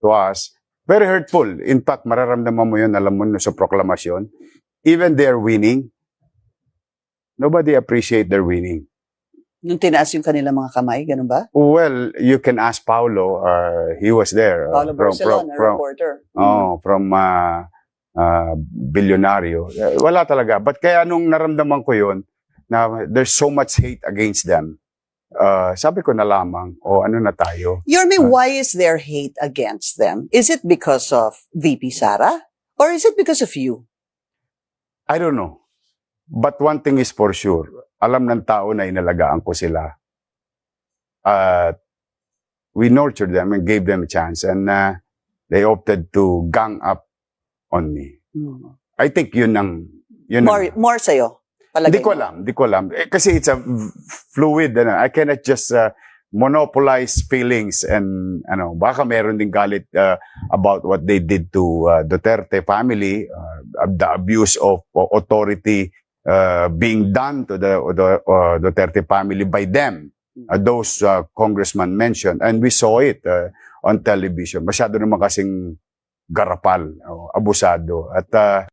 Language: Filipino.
to us. Very hurtful. In fact, mararamdaman mo yun, alam mo, sa proklamasyon. Even they're winning, nobody appreciate their winning. Nung tinaas yung kanilang mga kamay, ganun ba? Well, you can ask Paulo. He was there. Paulo Barcelona, reporter. From Bilyonaryo. Wala talaga. But kaya nung naramdaman ko yun, na there's so much hate against them, sabi ko na lamang, ano na tayo? Yorme, why is there hate against them? Is it because of VP Sara? Or is it because of you? I don't know. But one thing is for sure, alam ng tao na inalagaan ko sila. We nurtured them and gave them a chance, and they opted to gang up on me. I think yun ang... More sa'yo? Di ko alam. Kasi it's a fluid. I cannot just monopolize feelings and baka meron ding galit about what they did to Duterte family, the abuse of authority being done to the Duterte family by them, those congressmen mentioned, and we saw it on television. Masyado naman kasing garapal, abusado, at